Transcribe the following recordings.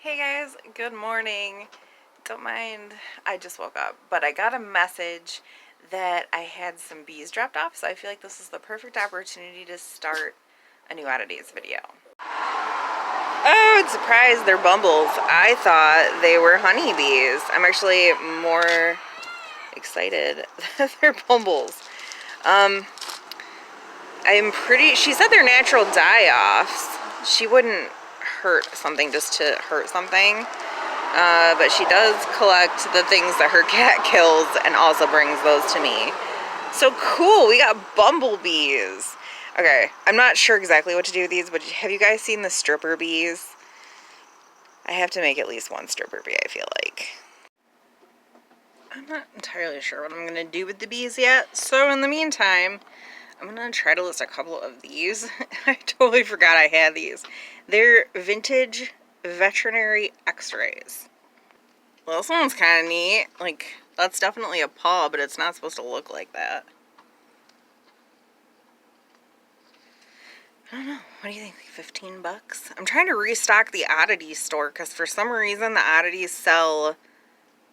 Hey guys, good morning. Don't mind, I just woke up, but I got a message that I had some bees dropped off, so I feel like this is the perfect opportunity to start a new Oddities video. Oh, surprise, they're bumbles. I thought they were honeybees. I'm actually more excited that they're bumbles. She said they're natural die-offs. She wouldn't hurt something just to hurt something. But she does collect the things that her cat kills and also brings those to me. So cool, we got bumblebees. Okay, I'm not sure exactly what to do with these, but have you guys seen the stripper bees? I have to make at least one stripper bee, I feel like. I'm not entirely sure what I'm going to do with the bees yet, so in the meantime, I'm going to try to list a couple of these. I totally forgot I had these. They're vintage veterinary x-rays. Well, this one's kind of neat. Like, that's definitely a paw, but it's not supposed to look like that. I don't know. What do you think? Like 15 bucks? I'm trying to restock the Oddities store because for some reason the Oddities sell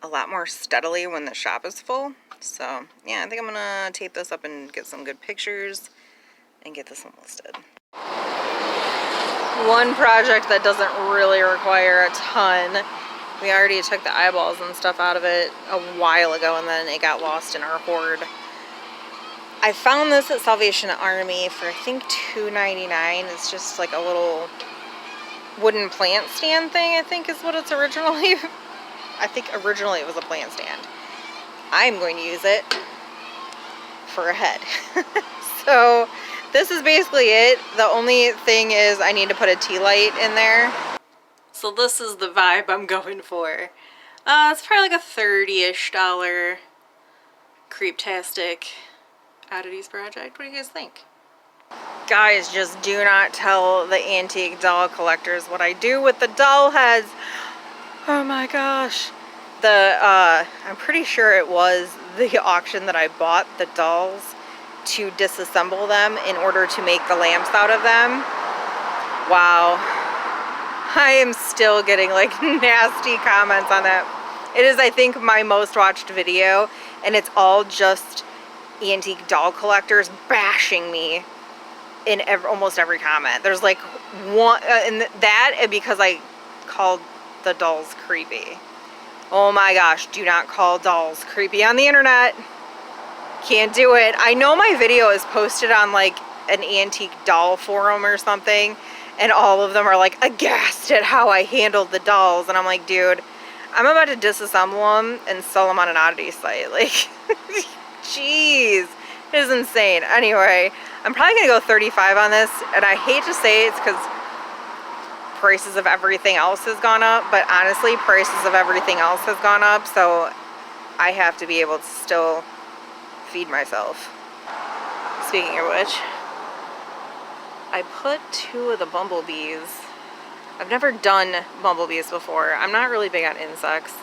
a lot more steadily when the shop is full. So, yeah, I think I'm going to tape this up and get some good pictures and get this one listed. One project that doesn't really require a ton. We already took the eyeballs and stuff out of it a while ago, and then it got lost in our hoard. I found this at Salvation Army for, I think, $2.99. It's just like a little wooden plant stand thing, I think is what it's originally. I think originally it was a plant stand. I'm going to use it for a head. So this is basically it. The only thing is I need to put a tea light in there. So this is the vibe I'm going for. It's probably like a $30-ish creeptastic Oddities project. What do you guys think? Guys, just do not tell the antique doll collectors what I do with the doll heads. Oh my gosh. I'm pretty sure it was the auction that I bought the dolls to disassemble them in order to make the lamps out of them. Wow. I am still getting like nasty comments on that. It is, I think, my most watched video, and it's all just antique doll collectors bashing me in almost every comment. There's like one, and that because I called the dolls creepy. Oh my gosh, do not call dolls creepy on the internet. Can't do it. I know my video is posted on like an antique doll forum or something, and all of them are like aghast at how I handled the dolls, and I'm like, dude, I'm about to disassemble them and sell them on an oddity site. Like, jeez, it is insane. Anyway, I'm probably gonna go 35 on this, and I hate to say it's because prices of everything else has gone up, but honestly, prices of everything else has gone up, so I have to be able to still feed myself. Speaking of which, I put 2 of the bumblebees. I've never done bumblebees before. I'm not really big on insects.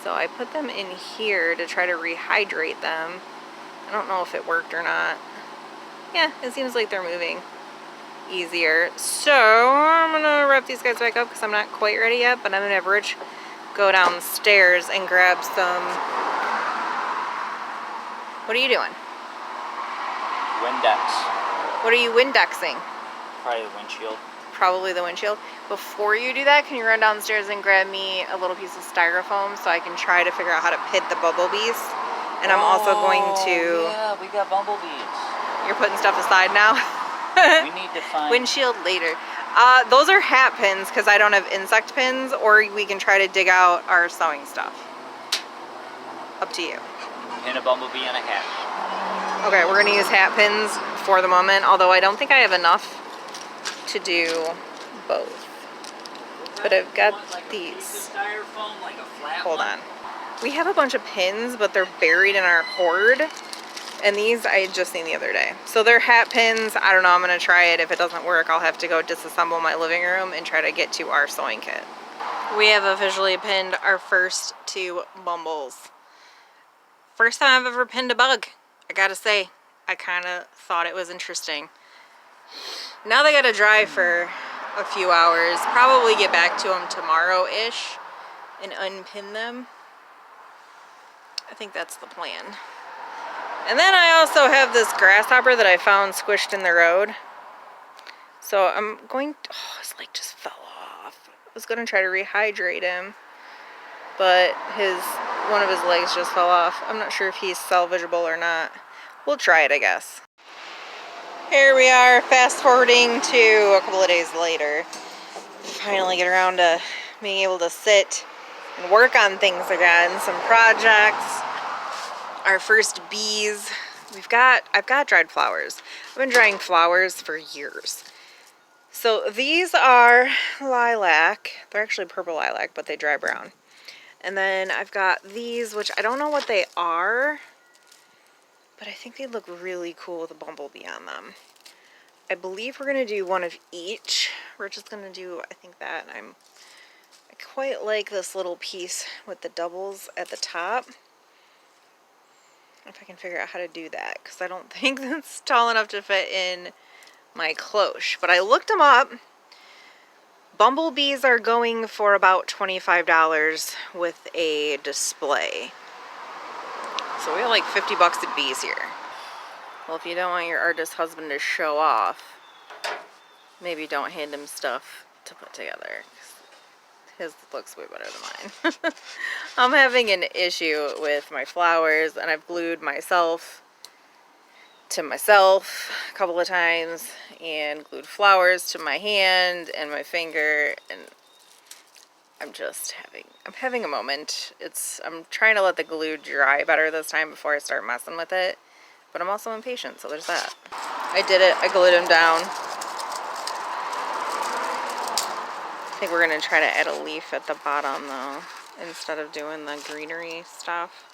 So I put them in here to try to rehydrate them. I don't know if it worked or not. Yeah, it seems like they're moving easier. So I'm gonna wrap these guys back up because I'm not quite ready yet, but I'm gonna have Rich go downstairs and grab some. What are you doing? Windex. What are you Windexing? Probably the windshield. Probably the windshield. Before you do that, can you run downstairs and grab me a little piece of styrofoam so I can try to figure out how to pit the bumblebees? And I'm also going to... Yeah, we got bumblebees. You're putting stuff aside now? We need to find... Windshield later. Those are hat pins because I don't have insect pins, or we can try to dig out our sewing stuff. Up to you. Pin a bumblebee and a hat. Okay, we're going to use hat pins for the moment, although I don't think I have enough to do both. But I've got these. Hold on. We have a bunch of pins, but they're buried in our hoard. And these I had just seen the other day. So they're hat pins. I don't know, I'm going to try it. If it doesn't work, I'll have to go disassemble my living room and try to get to our sewing kit. We have officially pinned our first 2 bumbles. First time I've ever pinned a bug. I gotta say, I kind of thought it was interesting. Now they gotta dry for a few hours. Probably get back to them tomorrow-ish and unpin them. I think that's the plan. And then I also have this grasshopper that I found squished in the road. So I'm going to, oh, his leg just fell off. I was going to try to rehydrate him, but one of his legs just fell off. I'm not sure if he's salvageable or not. We'll try it, I guess. Here we are, fast forwarding to a couple of days later. Finally get around to being able to sit and work on things again, some projects. Our first bees. I've got dried flowers. I've been drying flowers for years. So these are lilac. They're actually purple lilac, but they dry brown. And then I've got these, which I don't know what they are, but I think they look really cool with a bumblebee on them. I believe we're going to do one of each. We're just going to do, I think that, and I quite like this little piece with the doubles at the top. If I can figure out how to do that, because I don't think that's tall enough to fit in my cloche. But I looked them up. Bumblebees are going for about $25 with a display. So we have like 50 bucks at bees here. Well, if you don't want your artist husband to show off, maybe don't hand him stuff to put together. His looks way better than mine. I'm having an issue with my flowers, and I've glued myself to myself a couple of times and glued flowers to my hand and my finger, and I'm having a moment. I'm trying to let the glue dry better this time before I start messing with it, but I'm also impatient, so there's that. I did it. I glued him down. I think we're going to try to add a leaf at the bottom though, instead of doing the greenery stuff.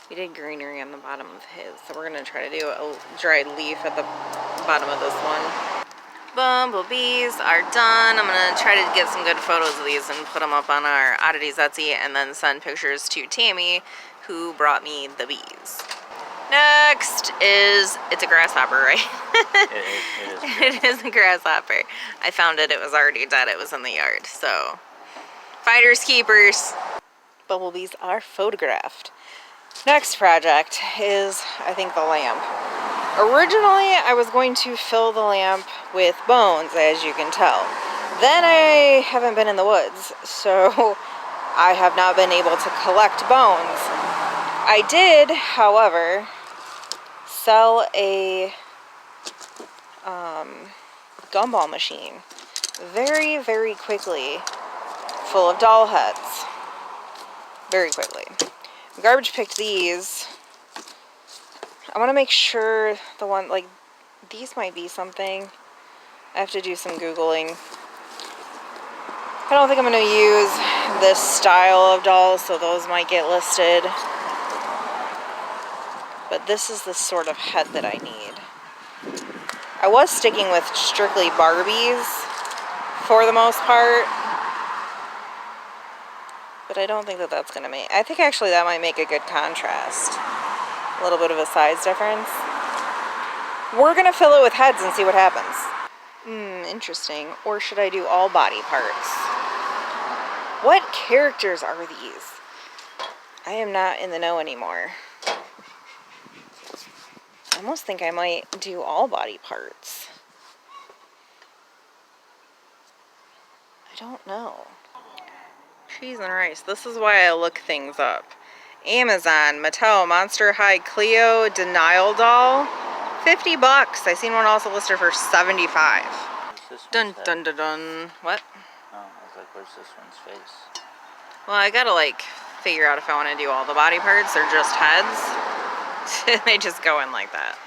We did greenery on the bottom of his, so we're going to try to do a dried leaf at the bottom of this one. Bumblebees are done. I'm going to try to get some good photos of these and put them up on our Oddities Etsy, and then send pictures to Tammy, who brought me the bees. Next is, it's a grasshopper, right? It is a grasshopper. I found it was already dead. It was in the yard. So, finders keepers. Bumblebees are photographed. Next project is, I think, the lamp. Originally, I was going to fill the lamp with bones, as you can tell. Then I haven't been in the woods, so I have not been able to collect bones. I did, however, sell a gumball machine very, very quickly, full of doll heads. Very quickly. Garbage picked these. I want to make sure the one, like, these might be something. I have to do some Googling. I don't think I'm going to use this style of dolls, so those might get listed. But this is the sort of head that I need. I was sticking with strictly Barbies for the most part, but I don't think that that's going to make... I think actually that might make a good contrast. A little bit of a size difference. We're going to fill it with heads and see what happens. Interesting. Or should I do all body parts? What characters are these? I am not in the know anymore. I almost think I might do all body parts. I don't know. Cheese and rice. This is why I look things up. Amazon, Mattel, Monster High Cleo, Denial Doll. 50 bucks. I seen one also listed for 75. Dun dun dun dun. What? Oh, I was like, where's this one's face? Well, I gotta like figure out if I want to do all the body parts or just heads. They just go in like that.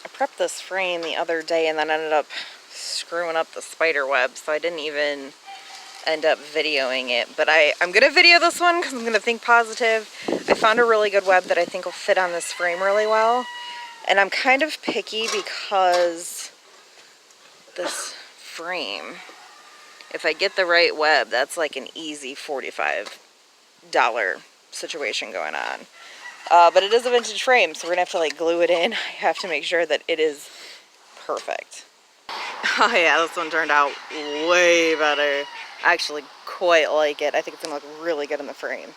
I prepped this frame the other day and then ended up screwing up the spider web, so I didn't even end up videoing it. But I'm gonna video this one because I'm gonna think positive. I found a really good web that I think will fit on this frame really well. And I'm kind of picky because this frame, if I get the right web, that's like an easy $45 situation going on. But it is a vintage frame, so we're gonna have to like glue it in. I have to make sure that it is perfect. Oh yeah, this one turned out way better. I actually quite like it. I think it's gonna look really good in the frame.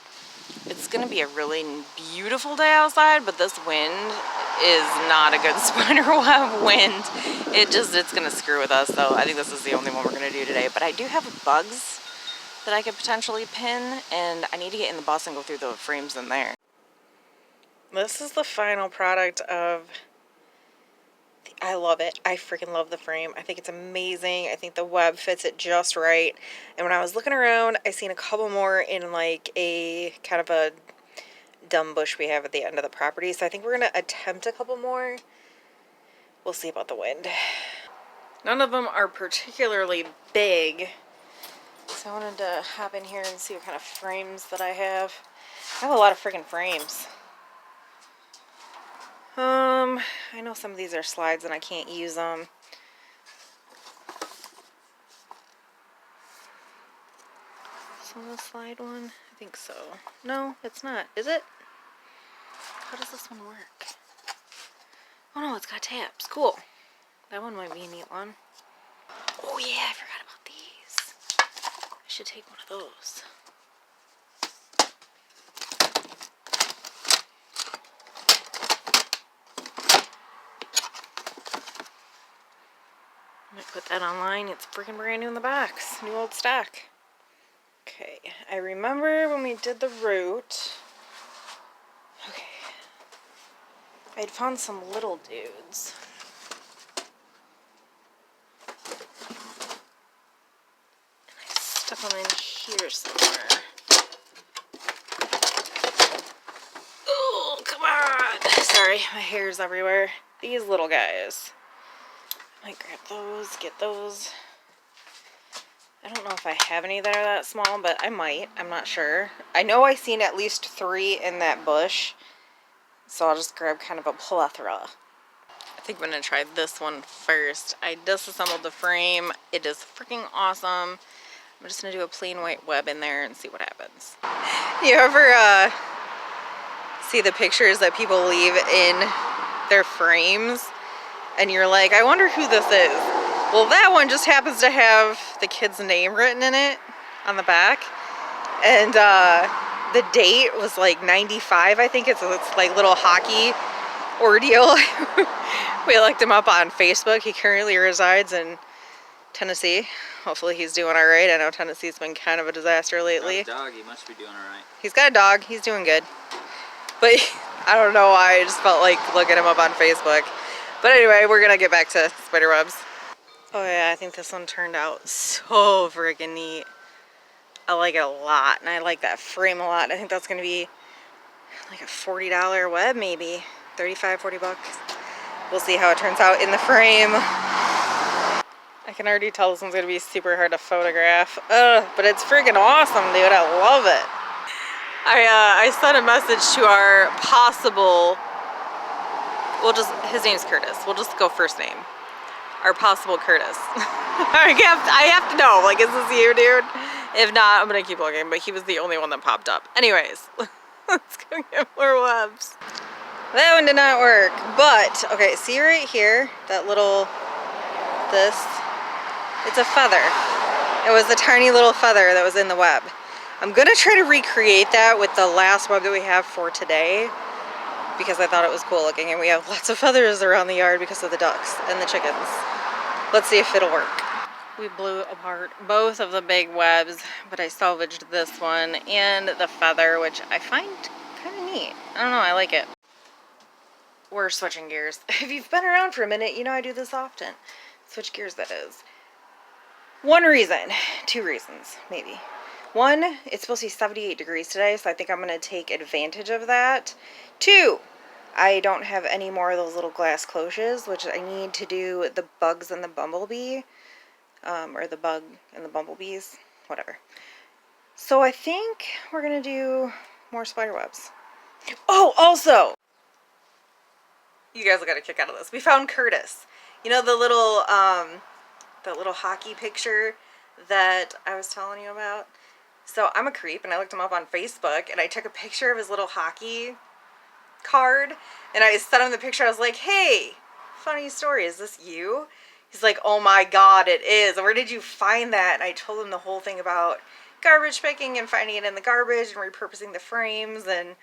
It's gonna be a really beautiful day outside, but this wind is not a good spiderweb wind. It's gonna screw with us, so I think this is the only one we're gonna do today. But I do have bugs that I could potentially pin, and I need to get in the bus and go through the frames in there. This is the final product of, I love it. I freaking love the frame. I think it's amazing. I think the web fits it just right. And when I was looking around, I seen a couple more in like a kind of a dumb bush we have at the end of the property. So I think we're going to attempt a couple more. We'll see about the wind. None of them are particularly big. So I wanted to hop in here and see what kind of frames that I have. I have a lot of freaking frames. I know some of these are slides and I can't use them. Is this a slide one? I think so. No, it's not. Is it? How does this one work? Oh no, it's got tabs. Cool. That one might be a neat one. Oh yeah, I forgot about these. I should take one of those. I'm gonna put that online. It's freaking brand new in the box. New old stock. Okay, I remember when we did the route. Okay. I'd found some little dudes. And I stuck them in here somewhere. Oh, come on! Sorry, my hair's everywhere. These little guys. I might grab those, get those. I don't know if I have any that are that small, but I might. I'm not sure. I know I seen at least 3 in that bush, so I'll just grab kind of a plethora. I think I'm going to try this one first. I disassembled the frame. It is freaking awesome. I'm just going to do a plain white web in there and see what happens. You ever see the pictures that people leave in their frames? And you're like, I wonder who this is. Well, that one just happens to have the kid's name written in it on the back. And the date was like 95, I think. It's like little hockey ordeal. We looked him up on Facebook. He currently resides in Tennessee. Hopefully he's doing all right. I know Tennessee's been kind of a disaster lately. Dog, he must be doing all right. He's got a dog. He's doing good. But I don't know why. I just felt like looking him up on Facebook. But anyway, we're going to get back to Spiderwebs. Oh yeah, I think this one turned out so freaking neat. I like it a lot, and I like that frame a lot. I think that's going to be like a $40 web, maybe. 35, 40 bucks. We'll see how it turns out in the frame. I can already tell this one's going to be super hard to photograph. But it's freaking awesome, dude. I love it. I sent a message to our possible... his name's Curtis. We'll just go first name. Our possible Curtis. I have to know, like, is this you, dude? If not, I'm gonna keep looking, but he was the only one that popped up. Anyways, let's go get more webs. That one did not work, but, okay, see right here, that little, it's a feather. It was a tiny little feather that was in the web. I'm gonna try to recreate that with the last web that we have for today, because I thought it was cool looking, and we have lots of feathers around the yard because of the ducks and the chickens. Let's see if it'll work. We blew apart both of the big webs, but I salvaged this one and the feather, which I find kind of neat. I don't know, I like it. We're switching gears. If you've been around for a minute, you know I do this often. Switch gears, that is. One reason, 2 reasons, maybe. One, it's supposed to be 78 degrees today, so I think I'm going to take advantage of that. 2, I don't have any more of those little glass cloches, which I need to do the bugs and the bumblebee, or the bug and the bumblebees, whatever. So I think we're going to do more spiderwebs. Oh, also, you guys will get a kick out of this. We found Curtis. You know the little that little hockey picture that I was telling you about. So I'm a creep, and I looked him up on Facebook, and I took a picture of his little hockey card, and I sent him the picture. I was like, hey, funny story, is this you? He's like, oh my god, it is. Where did you find that? And I told him the whole thing about garbage picking and finding it in the garbage and repurposing the frames and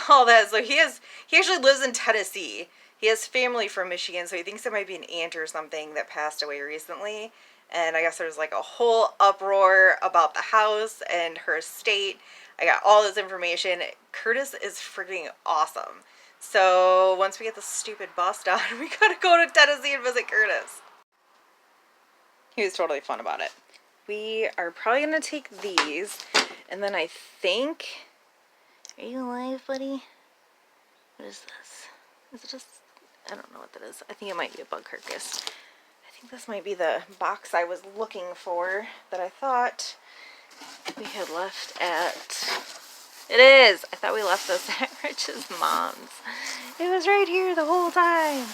all that. So he actually lives in Tennessee. He has family from Michigan, so he thinks it might be an aunt or something that passed away recently. And I guess there's like a whole uproar about the house and her estate. I got all this information. Curtis is freaking awesome. So once we get the stupid bus done, we gotta go to Tennessee and visit Curtis. He was totally fun about it. We are probably gonna take these, and then I think... Are you alive, buddy? What is this? Is it just... I don't know what that is. I think it might be a bug carcass. I think this might be the box I was looking for that I thought we had left at... It is! I thought we left this at Rich's mom's. It was right here the whole time.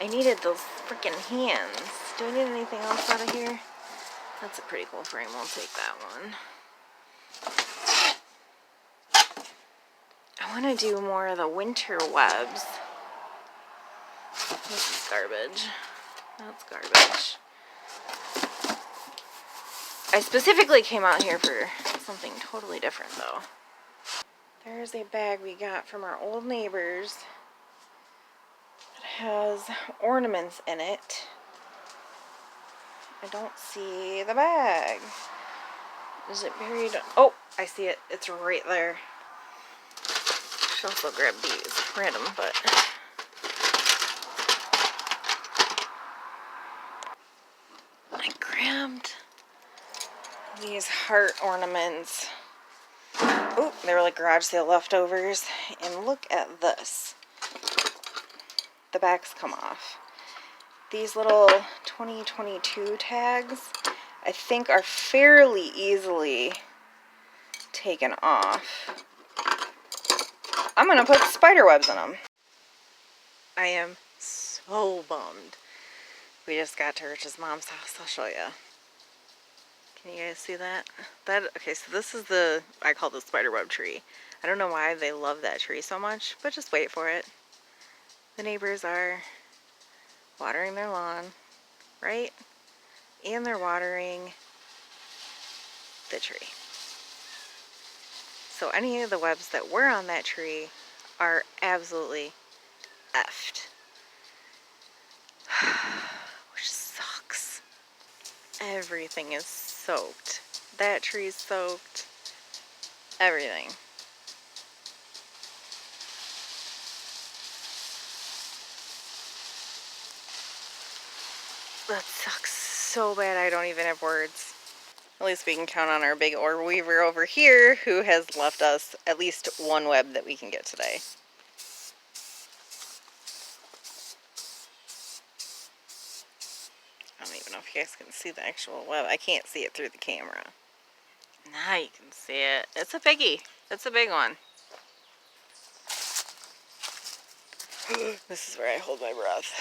I needed those freaking hands. Do I need anything else out of here? That's a pretty cool frame. We'll take that one. I want to do more of the winter webs. This is garbage. That's garbage. I specifically came out here for something totally different, though. There's a bag we got from our old neighbors. It has ornaments in it. I don't see the bag. Is it buried? Oh, I see it. It's right there. Should also grab these. Random, but... I grabbed these heart ornaments. Oh, they were like garage sale leftovers. And look at this. The backs come off. These little 2022 tags, I think, are fairly easily taken off. I'm gonna put spiderwebs in them. I am so bummed. We just got to Rich's mom's house. I'll show you. Can you guys see that? Okay, so this is the, I call the spiderweb tree. I don't know why they love that tree so much, but just wait for it. The neighbors are watering their lawn, right? And they're watering the tree. So any of the webs that were on that tree are absolutely effed. Which sucks. Everything is soaked. That tree's soaked. Everything. That sucks so bad I don't even have words. At least we can count on our big orb weaver over here who has left us at least one web that we can get today. I don't even know if you guys can see the actual web. I can't see it through the camera. Now you can see it. It's a biggie. It's a big one. This is where I hold my breath.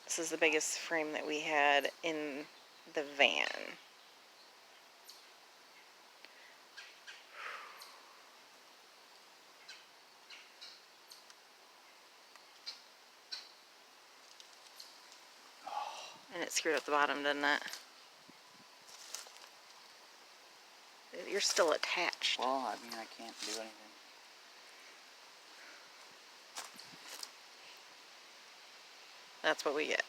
This is the biggest frame that we had in the van. And it screwed up the bottom, didn't it? You're still attached. Well, I mean, I can't do anything. That's what we get.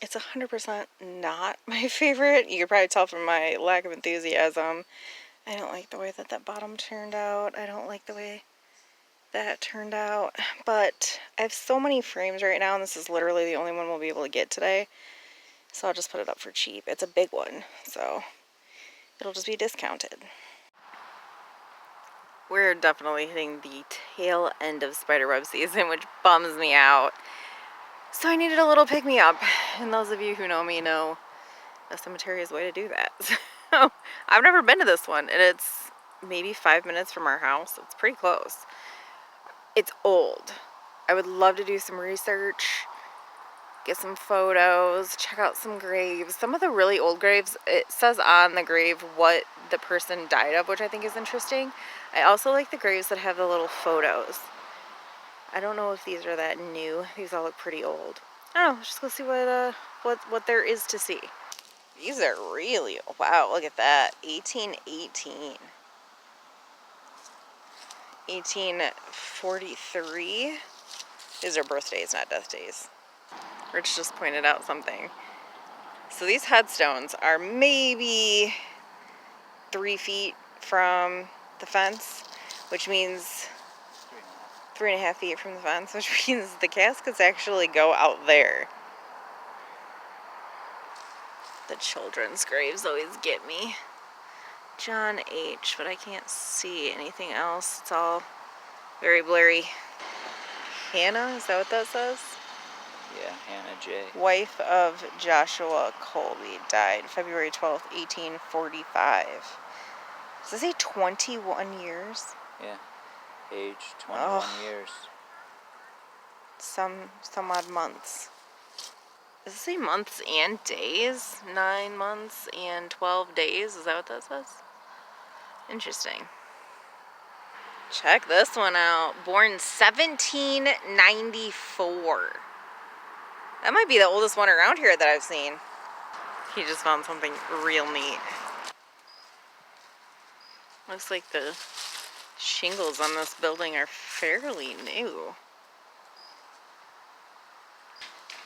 It's 100% not my favorite. You can probably tell from my lack of enthusiasm. I don't like the way that that bottom turned out. I don't like the way that turned out. But I have so many frames right now, and this is literally the only one we'll be able to get today. So I'll just put it up for cheap. It's a big one, so it'll just be discounted. We're definitely hitting the tail end of spiderweb season, which bums me out. So I needed a little pick-me-up, and those of you who know me know the cemetery is the way to do that. So I've never been to this one, and it's maybe 5 minutes from our house. It's pretty close. It's old. I would love to do some research, get some photos, check out some graves. Some of the really old graves, it says on the grave what the person died of, which I think is interesting. I also like the graves that have the little photos. I don't know if these are that new. These all look pretty old. I don't know, let's just go see what there is to see. These are really, wow, look at that. 1818. 1843. These are birthdays, not death days. Rich just pointed out something. So these headstones are maybe 3 feet from the fence, which means 3.5 feet from the fence, which means the caskets actually go out there. The children's graves always get me. John H., but I can't see anything else. It's all very blurry. Hannah, is that what that says? Yeah, Hannah J. Wife of Joshua Colby, died February 12th, 1845. Does it say 21 years? Yeah. Age 21 years. Some odd months. Does it say months and days? 9 months and 12 days? Is that what that says? Interesting. Check this one out. Born 1794. That might be the oldest one around here that I've seen. He just found something real neat. Looks like the shingles on this building are fairly new.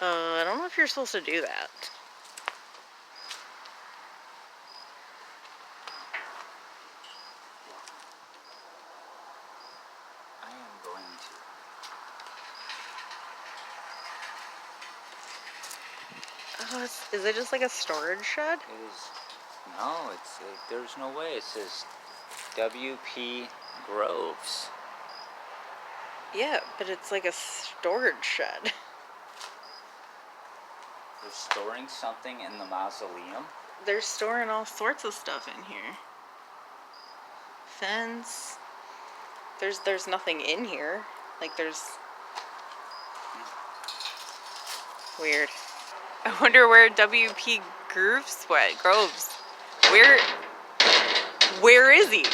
I don't know if you're supposed to do that. I am going to. Oh, is it just like a storage shed? It is. No, there's no way. It says W.P. Groves. Yeah, but it's like a storage shed. They're storing something in the mausoleum. They're storing all sorts of stuff in here. Fence. There's nothing in here. Like there's... Weird. I wonder where W.P. Groves went. Groves. Where is he?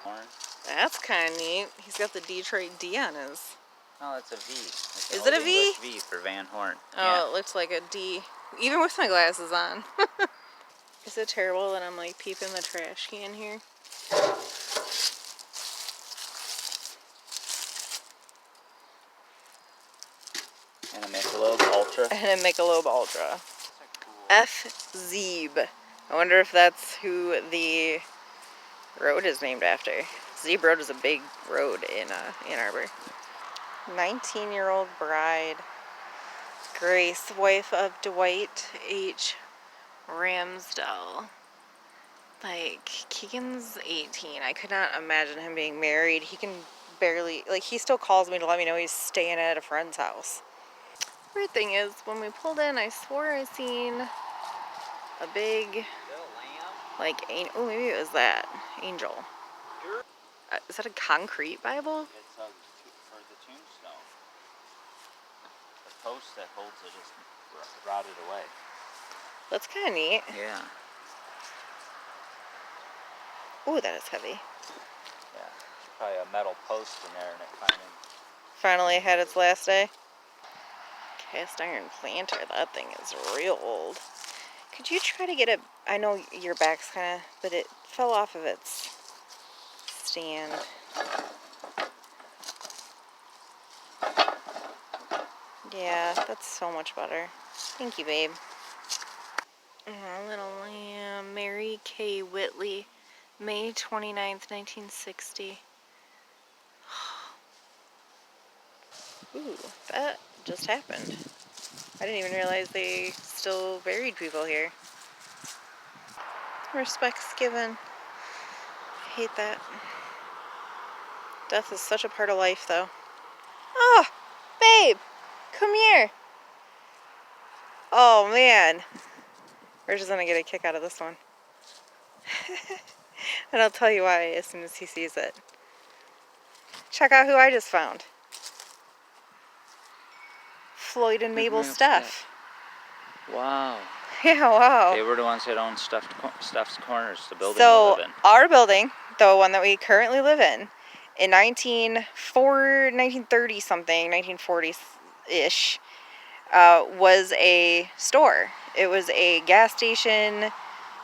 Horn. That's kind of neat. He's got the Detroit D on his... No, that's a V. That's Is an it a Old V? English V for Van Horn. Oh, Yeah. it looks like a D. Even with my glasses on. Is it terrible that I'm like peeping the trash can here? And a Michelob Ultra. And a Michelob Ultra. F. Zeeb. I wonder if that's who the road is named after. Zeeb Road is a big road in Ann Arbor. 19-year-old bride. Grace, wife of Dwight H. Ramsdell. Like, Keegan's 18. I could not imagine him being married. He can barely, like, he still calls me to let me know he's staying at a friend's house. Weird thing is, when we pulled in, I swore I seen a big, like, oh, maybe it was that, angel. Is that a concrete Bible? It's for the tombstone. The post that holds it is rotted away. That's kind of neat. Yeah. Ooh, that is heavy. Yeah. There's probably a metal post in there and it Finally had its last day. Cast iron planter. That thing is real old. Could you try to get it? I know your back's kind of, but it fell off of its stand. Yeah, that's so much better. Thank you, babe. Little lamb, Mary K. Whitley, May 29th, 1960. Ooh, that just happened. I didn't even realize they still buried people here. Respect's given. I hate that. Death is such a part of life, though. Oh, babe, come here. Oh, man. We're just gonna get a kick out of this one. And I'll tell you why as soon as he sees it. Check out who I just found. Floyd and Mabel's Mabel's stuff. Wow. Yeah, wow. They were the ones that owned Stuff's Corners, the building we So, live in. our building, the one that we currently live in 1930 something, 1940s-ish, was a store. It was a gas station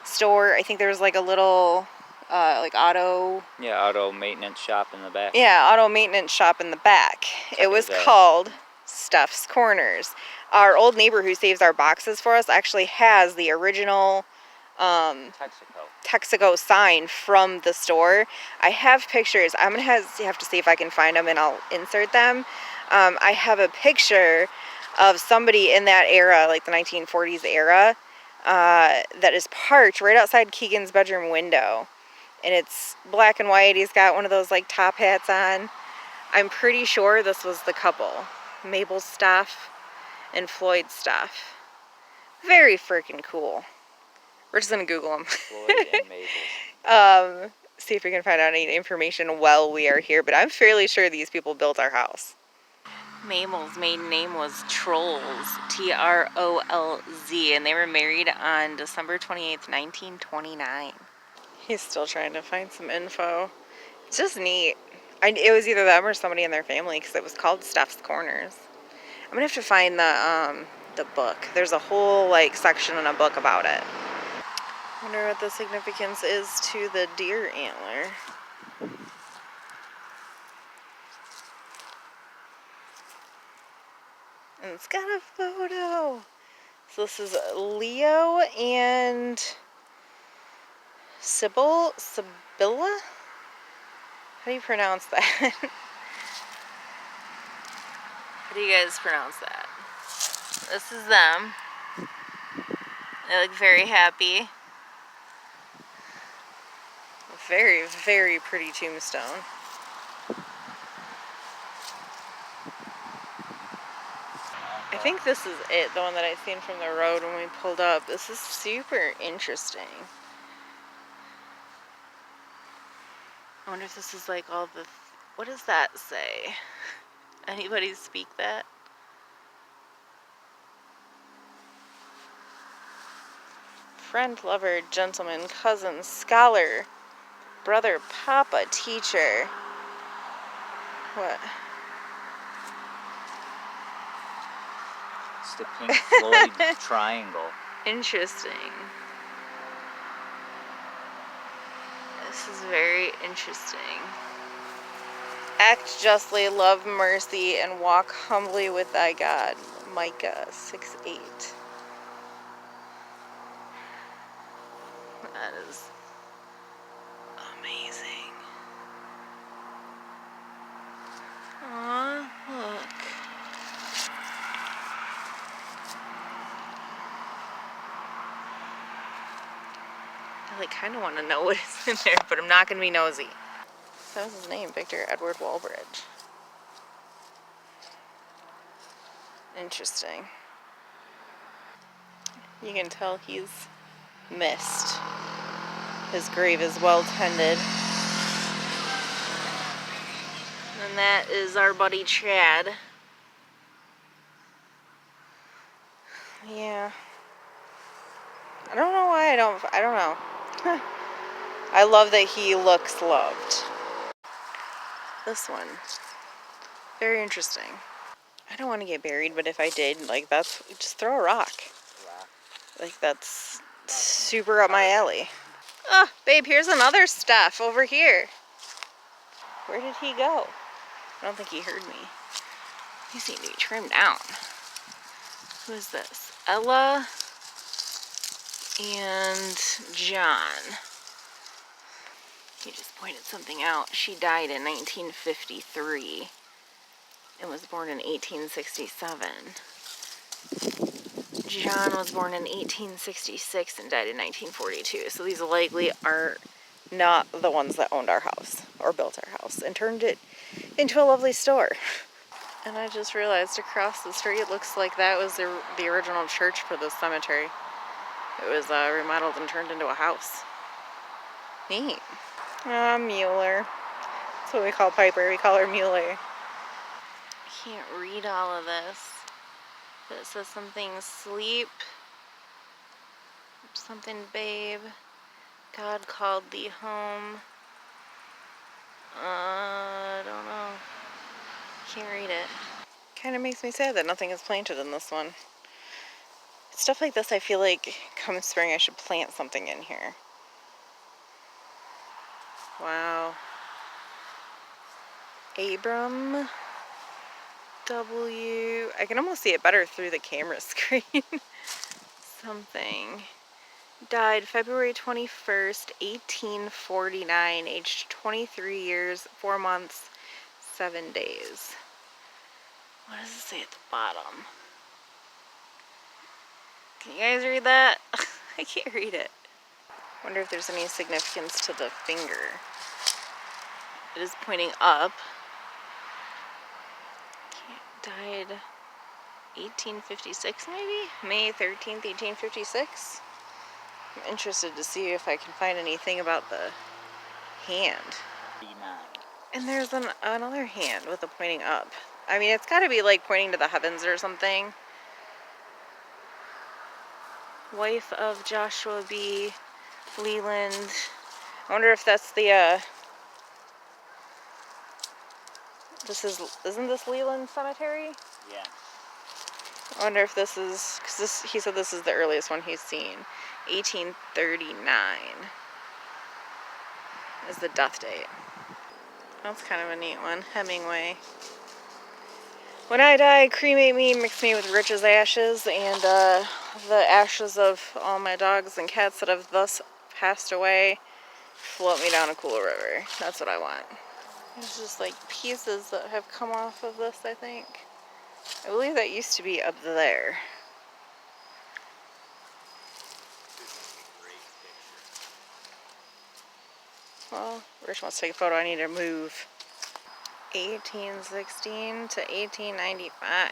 store. I think there was like a little, like auto... Yeah, auto maintenance shop in the back. Yeah, auto maintenance shop in the back. It was called Stuff's Corners. Our old neighbor who saves our boxes for us actually has the original Texaco sign from the store. I have pictures. I'm going to have to see if I can find them and I'll insert them. I have a picture of somebody in that era, like the 1940s era, that is parked right outside Keegan's bedroom window. And it's black and white. He's got one of those like top hats on. I'm pretty sure this was the couple. Mabel's stuff and Floyd's stuff. Very freaking cool. We're just gonna Google them. Floyd and Mabel's. See if we can find out any information while we are here. But I'm fairly sure these people built our house. Mabel's maiden name was Trolls, Trolz, and they were married on December 28th, 1929. He's still trying to find some info. It's just neat. It was either them or somebody in their family because it was called Stuff's Corners. I'm gonna have to find the book. There's a whole like section in a book about it. Wonder what the significance is to the deer antler. And it's got a photo. So this is Leo and Sibylla? How do you pronounce that? How do you guys pronounce that? This is them. They look very happy. A very, very pretty tombstone. I think this is it, the one that I seen from the road when we pulled up. This is super interesting. I wonder if this is like all the... What does that say? Anybody speak that? Friend, lover, gentleman, cousin, scholar, brother, papa, teacher. What? It's the Pink Floyd triangle. Interesting. This is very interesting. Act justly, love mercy, and walk humbly with thy God. Micah 6:8. That is amazing. Aw, look. I like kind of want to know what is in there, but I'm not going to be nosy. That was his name, Victor Edward Walbridge. Interesting. You can tell he's missed. His grave is well tended. And that is our buddy Chad. Yeah. I don't know why I don't know. I love that he looks loved. This one. Very interesting. I don't want to get buried, but if I did, like, that's, just throw a rock. Like, that's super up my alley. Oh, babe, here's another stuff over here. Where did he go? I don't think he heard me. These need to be trimmed down. Who is this? Ella and John. He just pointed something out. She died in 1953 and was born in 1867. John was born in 1866 and died in 1942. So these likely are not the ones that owned our house or built our house and turned it into a lovely store. And I just realized across the street, looks like that was the original church for the cemetery. It was remodeled and turned into a house. Neat. Mueller. That's what we call Piper. We call her Mueller. I can't read all of this. But it says something sleep, something babe. God called thee home. I don't know. Can't read it. Kind of makes me sad that nothing is planted in this one. Stuff like this, I feel like come spring I should plant something in here. Wow. Abram W. I can almost see it better through the camera screen. Something. Died February 21st, 1849, aged 23 years, 4 months, 7 days. What does it say at the bottom? Can you guys read that? I can't read it. Wonder if there's any significance to the finger. It is pointing up. Died 1856 maybe? May 13th, 1856? I'm interested to see if I can find anything about the hand. 39. And there's another hand with a pointing up. I mean, it's got to be like pointing to the heavens or something. Wife of Joshua B. Leland. I wonder if that's the, isn't this Leland Cemetery? Yeah. I wonder if this is, because he said this is the earliest one he's seen. 1839 is the death date. That's kind of a neat one. Hemingway. When I die, cremate me, mix me with Rich's ashes, and the ashes of all my dogs and cats that have thus passed away, float me down a cool river. That's what I want. There's just like pieces that have come off of this, I think. I believe that used to be up there. Well, Rich wants to take a photo. I need to move. 1816 to 1895.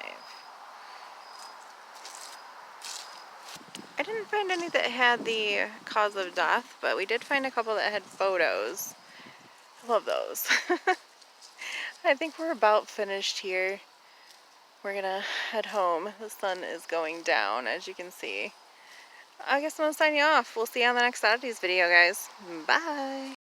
I didn't find any that had the cause of death, but we did find a couple that had photos. I love those. I think we're about finished here. We're gonna head home. The sun is going down, as you can see. I guess I'm gonna sign you off. We'll see you on the next Oddities video, guys. Bye!